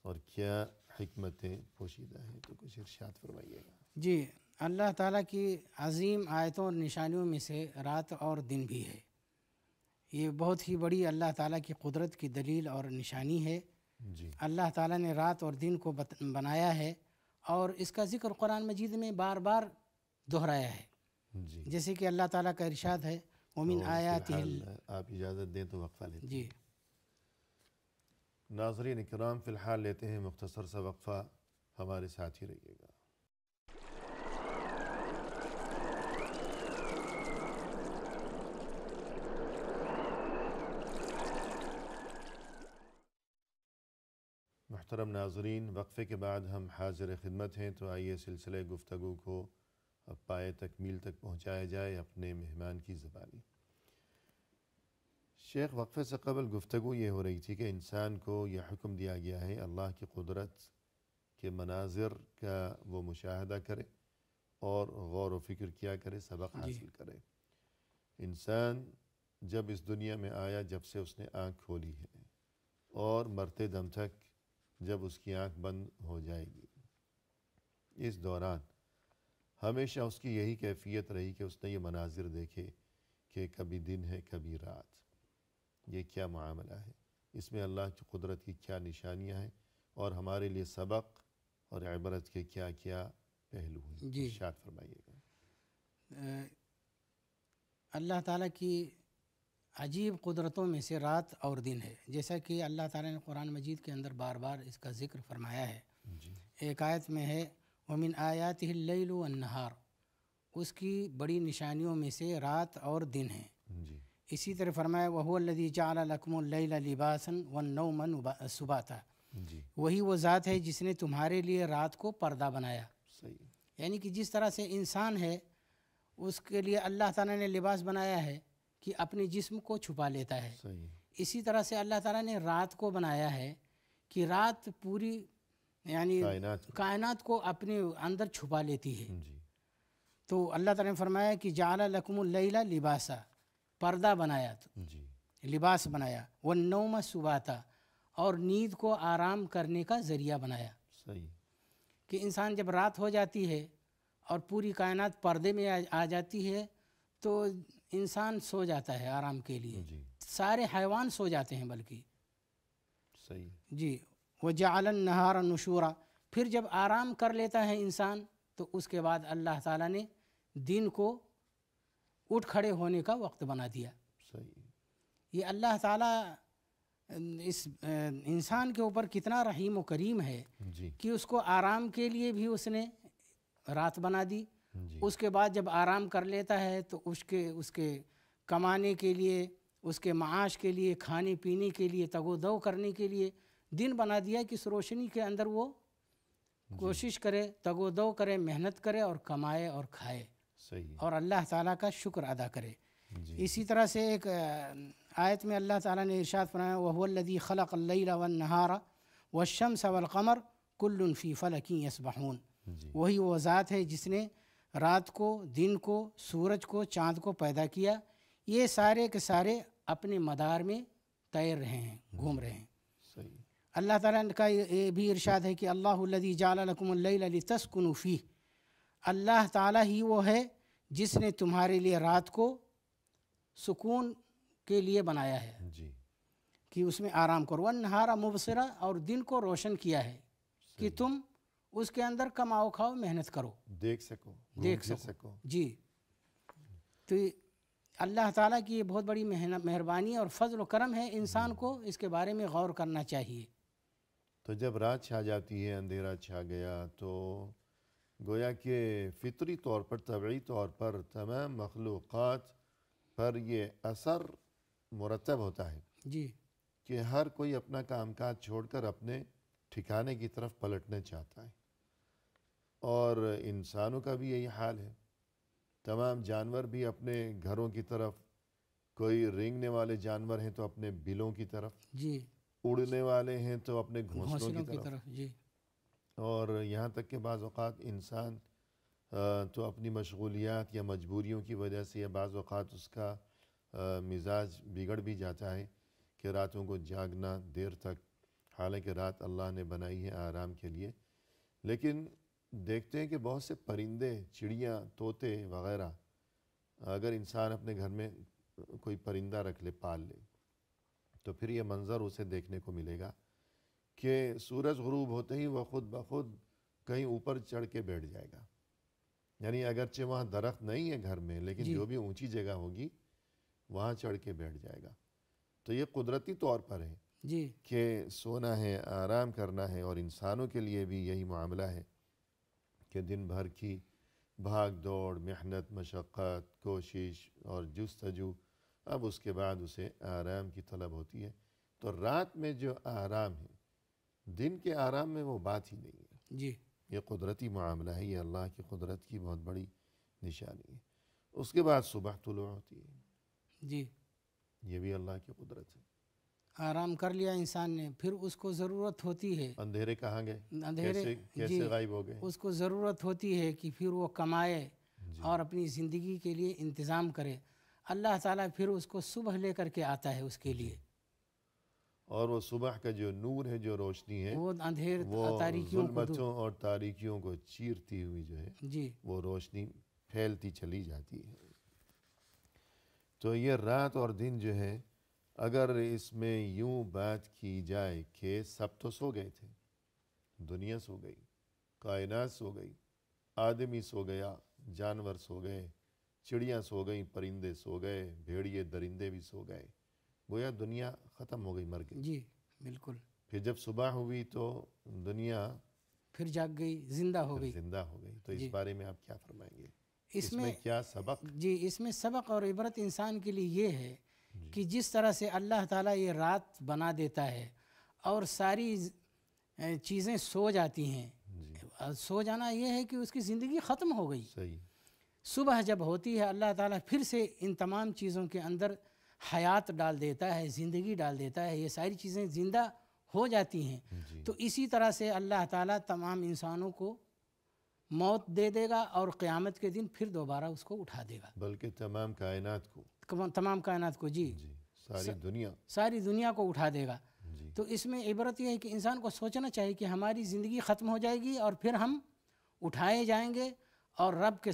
اور کیا حکمتیں پوشیدہ ہیں، تو کچھ ارشاد فرمائیے گا. جی اللہ تعالیٰ کی عظیم آیتوں اور نشانیوں میں سے رات اور دن بھی ہے. یہ بہت ہی بڑی اللہ تعالیٰ کی قدرت کی دلیل اور نشانی ہے. جی اللہ تعالیٰ نے رات اور دن کو بنایا ہے اور اس کا ذکر قرآن مجید میں بار بار دہرایا ہے. جی جیسے کہ اللہ تعالیٰ کا ارشاد ہے وَمِنْ اور آیاتہ فی الحال آپ اجازت دیں تو وقفہ لیتے ہیں. جی ناظرین اکرام فی الحال لیتے ہیں مختصر سا وقفہ، ہمارے ساتھ ہی رہیے گا. محترم ناظرین، وقفے کے بعد ہم حاضر خدمت ہیں، تو آئیے سلسلے گفتگو کو اب پائے تکمیل تک پہنچایا جائے اپنے مہمان کی زبانی. شیخ، وقفے سے قبل گفتگو یہ ہو رہی تھی کہ انسان کو یہ حکم دیا گیا ہے اللہ کی قدرت کے مناظر کا وہ مشاہدہ کرے اور غور و فکر کیا کرے، سبق حاصل کرے. انسان جب اس دنیا میں آیا، جب سے اس نے آنکھ کھولی ہے اور مرتے دم تک جب اس کی آنکھ بند ہو جائے گی، اس دوران ہمیشہ اس کی یہی کیفیت رہی کہ اس نے یہ مناظر دیکھے کہ کبھی دن ہے کبھی رات. یہ کیا معاملہ ہے، اس میں اللہ کی قدرت کی کیا نشانیاں ہیں اور ہمارے لیے سبق اور عبرت کے کیا کیا پہلو ہیں. جی ارشاد فرمائیے گا. اللہ تعالیٰ کی عجیب قدرتوں میں سے رات اور دن ہے، جیسا کہ اللہ تعالیٰ نے قرآن مجید کے اندر بار بار اس کا ذکر فرمایا ہے. جی ایک آیت میں ہے وَمِنْ آیَاتِهِ اللَّيْلُ وَالنَّهَارُ، اس کی بڑی نشانیوں میں سے رات اور دن ہیں. جی اسی طرح فرمایا وَهُوَ الَّذِي جَعَلَ لَكُمُ اللَّيْلَ لِبَاسًا وَالنَّوْمَ سُبَاتًا، جی وہی وہ ذات ہے جس نے تمہارے لیے رات کو پردہ بنایا. صحیح. یعنی کہ جس طرح سے انسان ہے اس کے لیے اللہ تعالیٰ نے لباس بنایا ہے کہ اپنے جسم کو چھپا لیتا ہے. صحیح. اسی طرح سے اللہ تعالیٰ نے رات کو بنایا ہے کہ رات پوری یعنی کائنات کو اپنے اندر چھپا لیتی ہے. جی تو اللہ تعالیٰ نے فرمایا کہ جعل لکم اللیل لباسا، پردہ بنایا. جی لباس بنایا، والنوم سباتا، اور نیند کو آرام کرنے کا ذریعہ بنایا. صحیح. کہ انسان جب رات ہو جاتی ہے اور پوری کائنات پردے میں آ جاتی ہے تو انسان سو جاتا ہے آرام کے لیے. جی سارے حیوان سو جاتے ہیں بلکہ. صحیح. جی. وجعل النہار نشورا، پھر جب آرام کر لیتا ہے انسان تو اس کے بعد اللہ تعالیٰ نے دن کو اٹھ کھڑے ہونے کا وقت بنا دیا. صحیح. یہ اللہ تعالیٰ اس انسان کے اوپر کتنا رحیم و کریم ہے جی کہ اس کو آرام کے لیے بھی اس نے رات بنا دی. جی اس کے بعد جب آرام کر لیتا ہے تو اس کے کمانے کے لیے، اس کے معاش کے لیے، کھانے پینے کے لیے، تگ و دو کرنے کے لیے دن بنا دیا کہ اس روشنی کے اندر وہ کوشش کرے، تگ و دو کرے، محنت کرے اور کمائے اور کھائے صحیح. اور اللہ تعالیٰ کا شکر ادا کرے. جی اسی طرح سے ایک آیت میں اللہ تعالیٰ نے ارشاد فرمایا وَهُوَ الَّذِي خَلَقَ اللَّيْلَ وَالنَّهَارَ وَالشَّمْسَ وَالْقَمَرَ كُلٌّ فِي فَلَكٍ يَسْبَحُونَ. جی وہی وہ ذات ہے جس نے رات کو، دن کو، سورج کو، چاند کو پیدا کیا، یہ سارے کے سارے اپنے مدار میں تیر رہے ہیں، گھوم رہے ہیں. صحیح. اللہ تعالیٰ کا یہ بھی ارشاد ہے کہ اللہ الذی جعل لکم اللیل لتسکنوا فیہ، اللہ تعالیٰ ہی وہ ہے جس نے تمہارے لیے رات کو سکون کے لیے بنایا ہے جی کہ اس میں آرام کرو. والنہار مبصرا، اور دن کو روشن کیا ہے کہ تم اس کے اندر کماؤ کھاؤ، محنت کرو، دیکھ سکو، دیکھ گھوم پھر سکو. جی. تو اللہ تعالیٰ کی یہ بہت بڑی مہربانی اور فضل و کرم ہے، انسان کو اس کے بارے میں غور کرنا چاہیے. تو جب رات چھا جاتی ہے، اندھیرا چھا گیا، تو گویا کہ فطری طور پر، طبعی طور پر تمام مخلوقات پر یہ اثر مرتب ہوتا ہے جی کہ ہر کوئی اپنا کام کاج چھوڑ کر اپنے ٹھکانے کی طرف پلٹنا چاہتا ہے. اور انسانوں کا بھی یہی حال ہے. تمام جانور بھی اپنے گھروں کی طرف، کوئی رینگنے والے جانور ہیں تو اپنے بلوں کی طرف، جی اڑنے والے ہیں تو اپنے گھونسلوں گھونسلوں کی طرف. جی اور یہاں تک کہ بعض اوقات انسان تو اپنی مشغولیات یا مجبوریوں کی وجہ سے، یا بعض اوقات اس کا مزاج بگڑ بھی جاتا ہے کہ راتوں کو جاگنا دیر تک، حالانکہ رات اللہ نے بنائی ہے آرام کے لیے. لیکن دیکھتے ہیں کہ بہت سے پرندے، چڑیاں، طوطے وغیرہ، اگر انسان اپنے گھر میں کوئی پرندہ رکھ لے، پال لے، تو پھر یہ منظر اسے دیکھنے کو ملے گا کہ سورج غروب ہوتے ہی وہ خود بخود کہیں اوپر چڑھ کے بیٹھ جائے گا. یعنی اگرچہ وہاں درخت نہیں ہے گھر میں، لیکن جو بھی اونچی جگہ ہوگی وہاں چڑھ کے بیٹھ جائے گا. تو یہ قدرتی طور پر ہے جی کہ سونا ہے، آرام کرنا ہے. اور انسانوں کے لیے بھی یہی معاملہ ہے کہ دن بھر کی بھاگ دوڑ، محنت، مشقت، کوشش اور جستجو، اب اس کے بعد اسے آرام کی طلب ہوتی ہے. تو رات میں جو آرام ہے، دن کے آرام میں وہ بات ہی نہیں ہے. جی یہ قدرتی معاملہ ہے، یہ اللہ کی قدرت کی بہت بڑی نشانی ہے. اس کے بعد صبح طلوع ہوتی ہے، جی یہ بھی اللہ کی قدرت ہے. آرام کر لیا انسان نے، پھر اس کو ضرورت ہوتی ہے، اندھیرے کہاں گئے، اندھیرے کیسے غائب ہو گئے. اس کو ضرورت ہوتی ہے کہ پھر وہ کمائے جی اور اپنی زندگی کے لیے انتظام کرے. اللہ تعالیٰ پھر اس کو صبح لے کر کے آتا ہے اس کے لیے. اور وہ صبح کا جو نور ہے، جو روشنی ہے، وہ اندھیر وہ تاریکیوں کو ظلمتوں اور تاریکیوں کو چیرتی ہوئی جو ہے جی وہ روشنی پھیلتی چلی جاتی ہے. تو یہ رات اور دن جو ہے، اگر اس میں یوں بات کی جائے کہ سب تو سو گئے تھے، دنیا سو گئی، کائنات سو گئی، آدمی سو گیا، جانور سو گئے، چڑیاں سو گئیں، پرندے سو گئے، بھیڑیے درندے بھی سو گئے، گویا دنیا ختم ہو گئی، مر گئی. جی بالکل. پھر جب صبح ہوئی تو دنیا پھر جاگ گئی، زندہ ہو گئی. زندہ ہو گئی. تو اس بارے میں آپ کیا فرمائیں گے؟ اس میں کیا سبق؟ جی اس میں سبق اور عبرت انسان کے لیے یہ ہے کہ جس طرح سے اللہ تعالیٰ یہ رات بنا دیتا ہے اور ساری چیزیں سو جاتی ہیں. سو جانا یہ ہے کہ اس کی زندگی ختم ہو گئی. صحیح. صبح جب ہوتی ہے اللہ تعالیٰ پھر سے ان تمام چیزوں کے اندر حیات ڈال دیتا ہے، زندگی ڈال دیتا ہے، یہ ساری چیزیں زندہ ہو جاتی ہیں. تو اسی طرح سے اللہ تعالیٰ تمام انسانوں کو موت دے دے گا اور قیامت کے دن پھر دوبارہ اس کو اٹھا دے گا، بلکہ تمام کائنات کو. تمام کائنات کو. جی ساری دنیا کو اٹھا دے گا. جی تو اس میں عبرت یہ ہے کہ انسان کو سوچنا چاہیے کہ ہماری زندگی ختم ہو جائے گی اور پھر ہم اٹھائے جائیں گے اور رب کے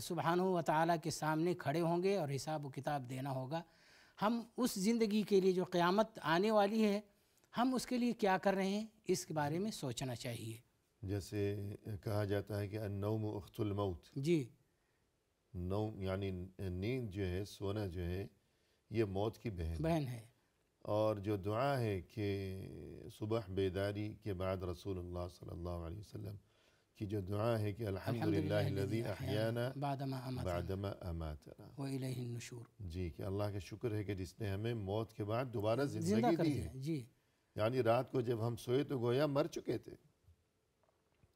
سبحانہ و تعالیٰ کے سامنے کھڑے ہوں گے اور حساب و کتاب دینا ہوگا. ہم اس زندگی کے لیے جو قیامت آنے والی ہے ہم اس کے لیے کیا کر رہے ہیں اس کے بارے میں سوچنا چاہیے. جیسے کہا جاتا ہے کہ النوم اخت الموت. جی نوم یعنی نیند جو ہے، سونا جو ہے، یہ موت کی بہن ہے. اور جو دعا ہے کہ صبح بیداری کے بعد رسول اللہ صلی اللہ علیہ وسلم کی جو دعا ہے کہ الحمدللہ الذی احیانا بعدما اماتنا وإلیہ النشور. جی، کہ اللہ کا شکر ہے کہ جس نے ہمیں موت کے بعد دوبارہ زندگی دی ہے. جی یعنی رات کو جب ہم سوئے تو گویا مر چکے تھے،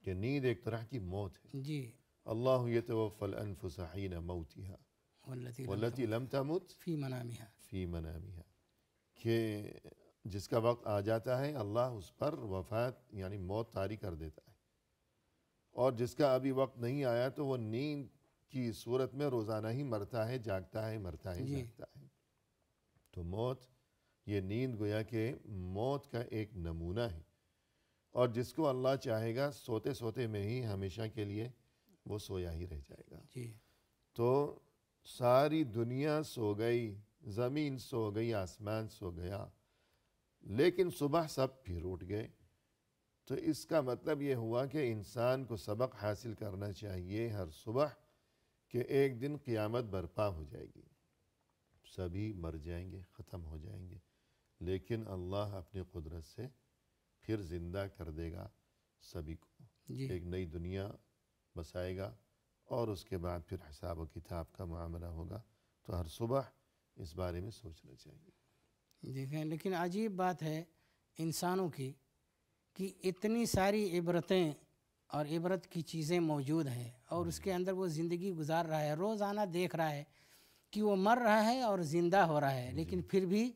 کہ نیند ایک طرح کی موت ہے. جی اللہ یتوفی الانفس حین موتها والتی لم تمت فی منامها کہ جس کا وقت آ جاتا ہے اللہ اس پر وفات یعنی موت طاری کر دیتا ہے، اور جس کا ابھی وقت نہیں آیا تو وہ نیند کی صورت میں روزانہ ہی مرتا ہے، جاگتا ہے، مرتا ہے، جاگتا ہے. تو موت، یہ نیند گویا کہ موت کا ایک نمونہ ہے، اور جس کو اللہ چاہے گا سوتے سوتے میں ہی ہمیشہ کے لیے وہ سویا ہی رہ جائے گا. جی تو ساری دنیا سو گئی، زمین سو گئی، آسمان سو گیا، لیکن صبح سب پھر اٹھ گئے. تو اس کا مطلب یہ ہوا کہ انسان کو سبق حاصل کرنا چاہیے ہر صبح کہ ایک دن قیامت برپا ہو جائے گی، سبھی مر جائیں گے، ختم ہو جائیں گے، لیکن اللہ اپنی قدرت سے پھر زندہ کر دے گا سبھی کو. ایک نئی دنیا بسائے گا اور اس کے بعد پھر حساب و کتاب کا معاملہ ہوگا. تو ہر صبح اس بارے میں سوچنا چاہیے. دیکھیں لیکن عجیب بات ہے انسانوں کی کہ اتنی ساری عبرتیں اور عبرت کی چیزیں موجود ہیں اور اس کے اندر وہ زندگی گزار رہا ہے، روزانہ دیکھ رہا ہے کہ وہ مر رہا ہے اور زندہ ہو رہا ہے، لیکن پھر بھی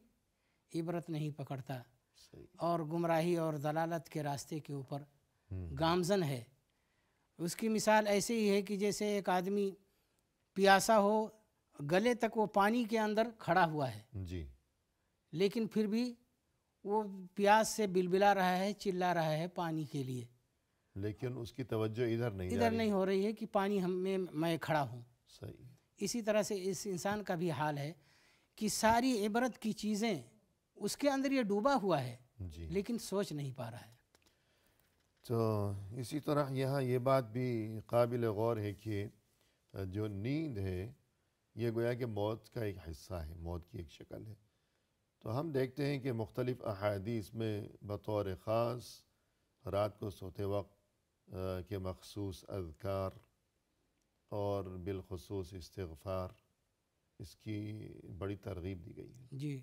عبرت نہیں پکڑتا اور گمراہی اور ضلالت کے راستے کے اوپر گامزن ہے. اس کی مثال ایسے ہی ہے کہ جیسے ایک آدمی پیاسا ہو، گلے تک وہ پانی کے اندر کھڑا ہوا ہے، جی لیکن پھر بھی وہ پیاس سے بلبلا رہا ہے، چلا رہا ہے پانی کے لیے، لیکن اس کی توجہ ادھر نہیں ہو رہی ہے کہ پانی میں کھڑا ہوں. صحیح. اسی طرح سے اس انسان کا بھی حال ہے کہ ساری عبرت کی چیزیں اس کے اندر یہ ڈوبا ہوا ہے، جی لیکن سوچ نہیں پا رہا ہے. تو اسی طرح یہاں یہ بات بھی قابل غور ہے کہ جو نیند ہے یہ گویا کہ موت کا ایک حصہ ہے، موت کی ایک شکل ہے. تو ہم دیکھتے ہیں کہ مختلف احادیث میں بطور خاص رات کو سوتے وقت کے مخصوص اذکار اور بالخصوص استغفار، اس کی بڑی ترغیب دی گئی ہے. جی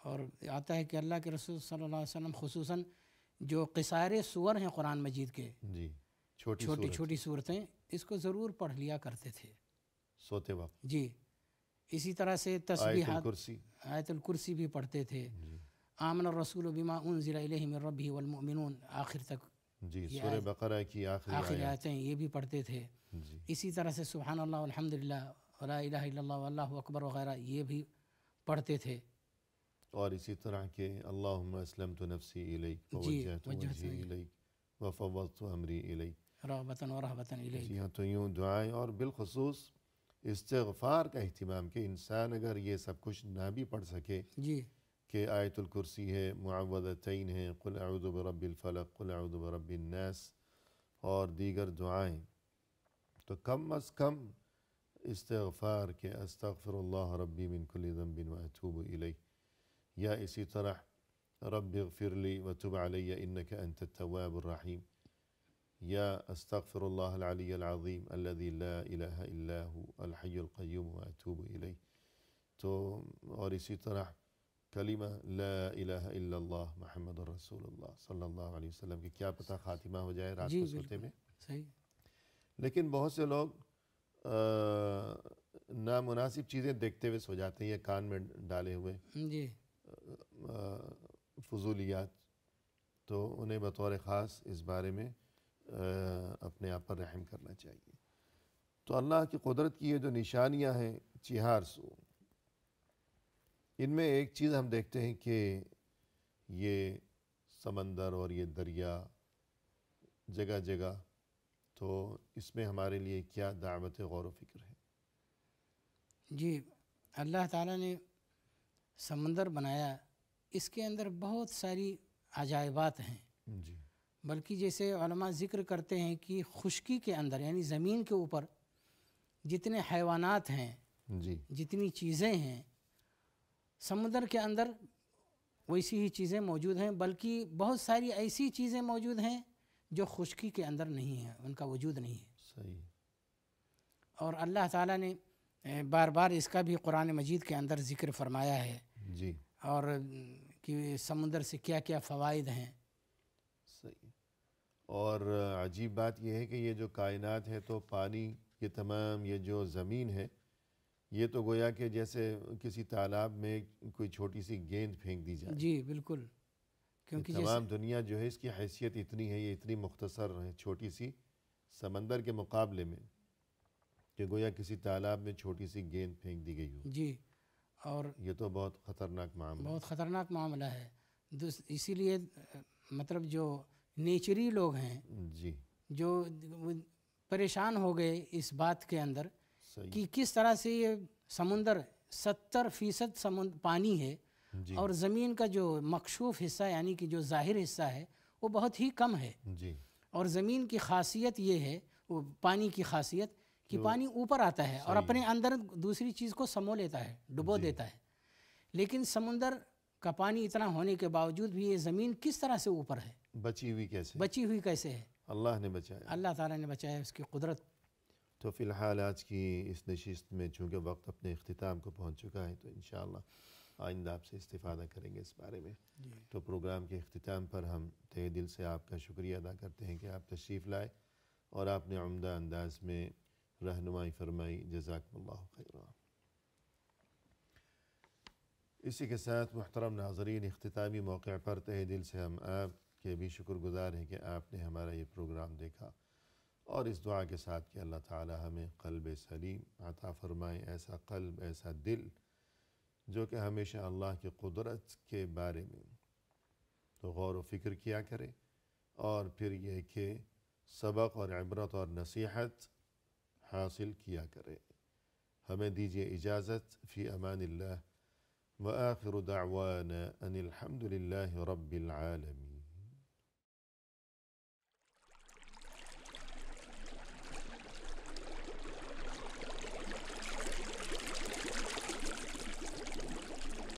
اور آتا ہے کہ اللہ کے رسول صلی اللہ علیہ وسلم خصوصاً جو قصار سور ہیں قرآن مجید کے، جی چھوٹی صورتیں، اس کو ضرور پڑھ لیا کرتے تھے سوتے وقت. جی اسی طرح سے تسبیحات، آیت الکرسی بھی پڑھتے تھے. آمن الرسول بما انزل الیہ من ربہ والمؤمنون آخر تک، جی سورہ بقرہ کی آخری آیتیں یہ بھی پڑھتے تھے. جی اسی طرح سے سبحان اللہ والحمدللہ ولا الہ الا اللہ واللہ اکبر وغیرہ یہ بھی پڑھتے تھے. اور اسی طرح کے اللہم اسلمت نفسی الیک ووجہت وجہی الیک وفوضت امری الیک رغبتاً ورہبتاً الیک. جی ہاں، تو یوں دعائیں اور بالخصوص استغفار کا اہتمام کہ انسان اگر یہ سب کچھ نہ بھی پڑھ سکے، جی کہ آیت الکرسی ہے، معوذتین ہے، قل اعوذ برب الفلق، قل اعوذ برب الناس اور دیگر دعائیں، تو کم از کم استغفار کے استغفر اللہ ربی من کل ذنب واتوب الیہ، یا اسی طرح رب اغفر لی وتب علی انک انت التواب الرحیم، یا استغفر اللہ العلی العظیم الذی لا الہ الا هو الحی القیوم واتوب الیہ. تو اور اسی طرح کلمہ لا الہ الا اللہ محمد رسول اللہ صلی اللہ علیہ وسلم کی کیا پتہ خاتمہ ہو جائے رات کو سوتے میں. صحیح. لیکن بہت سے لوگ نامناسب چیزیں دیکھتے ہوئے سو جاتے ہیں، یہ کان میں ڈالے ہوئے جی فضولیات، تو انہیں بطور خاص اس بارے میں اپنے آپ پر رحم کرنا چاہیے. تو اللہ کی قدرت کی یہ جو نشانیاں ہیں 400، ان میں ایک چیز ہم دیکھتے ہیں کہ یہ سمندر اور یہ دریا جگہ جگہ، تو اس میں ہمارے لیے کیا دعوت غور و فکر ہے؟ جی، اللہ تعالیٰ نے سمندر بنایا، اس کے اندر بہت ساری عجائبات ہیں، جی بلکہ جیسے علماء ذکر کرتے ہیں کہ خشکی کے اندر یعنی زمین کے اوپر جتنے حیوانات ہیں، جی جتنی چیزیں ہیں، سمندر کے اندر ویسی ہی چیزیں موجود ہیں، بلکہ بہت ساری ایسی چیزیں موجود ہیں جو خشکی کے اندر نہیں ہیں، ان کا وجود نہیں ہے۔ صحیح۔ اور اللہ تعالیٰ نے بار بار اس کا بھی قرآن مجید کے اندر ذکر فرمایا ہے، جی اور کہ سمندر سے کیا کیا فوائد ہیں۔ صحیح۔ اور عجیب بات یہ ہے کہ یہ جو کائنات ہے تو پانی، یہ تمام یہ جو زمین ہے، یہ تو گویا کہ جیسے کسی تالاب میں کوئی چھوٹی سی گیند پھینک دی جائے۔ جی بالکل، کیونکہ تمام دنیا جو ہے اس کی حیثیت اتنی ہے، یہ اتنی مختصر ہے چھوٹی سی سمندر کے مقابلے میں، کہ گویا کسی تالاب میں چھوٹی سی گیند پھینک دی گئی ہو۔ جی، اور یہ تو بہت خطرناک معاملہ ہے۔ بہت خطرناک معاملہ ہے۔ اسی لیے مطلب جو نیچری لوگ ہیں، جی جو پریشان ہو گئے اس بات کے اندر صحیح۔ کہ کس طرح سے یہ سمندر 70% پانی ہے، جی اور زمین کا جو مکشوف حصہ یعنی کہ جو ظاہر حصہ ہے وہ بہت ہی کم ہے۔ جی اور زمین کی خاصیت یہ ہے، وہ پانی کی خاصیت کہ پانی اوپر آتا ہے اور اپنے اندر دوسری چیز کو سمو لیتا ہے، ڈبو دیتا ہے، لیکن سمندر کا پانی اتنا ہونے کے باوجود بھی یہ زمین کس طرح سے اوپر ہے، بچی ہوئی کیسے؟ بچی ہوئی کیسے ہے؟ اللہ نے بچایا۔ اللہ تعالیٰ نے بچایا، اس کی قدرت۔ تو فی الحال آج کی اس نشست میں چونکہ وقت اپنے اختتام کو پہنچ چکا ہے، تو انشاءاللہ آئندہ آپ سے استفادہ کریں گے اس بارے میں۔ تو پروگرام کے اختتام پر ہم تہہ دل سے آپ کا شکریہ ادا کرتے ہیں کہ آپ تشریف لائے اور آپ نے عمدہ انداز میں رہنمائی فرمائی۔ جزاکم اللہ خیرا۔ اسی کے ساتھ محترم ناظرین، اختتامی موقع پر تہہ دل سے ہم آپ کے بھی شکر گزار ہیں کہ آپ نے ہمارا یہ پروگرام دیکھا، اور اس دعا کے ساتھ کہ اللہ تعالی ہمیں قلب سلیم عطا فرمائے، ایسا قلب، ایسا دل جو کہ ہمیشہ اللہ کی قدرت کے بارے میں تو غور و فکر کیا کرے، اور پھر یہ کہ سبق اور عبرت اور نصیحت حاصل کیا کرے۔ ہمیں دیجیے اجازت، فی امان اللہ، وآخر دعوانا ان الحمد للہ رب العالمین۔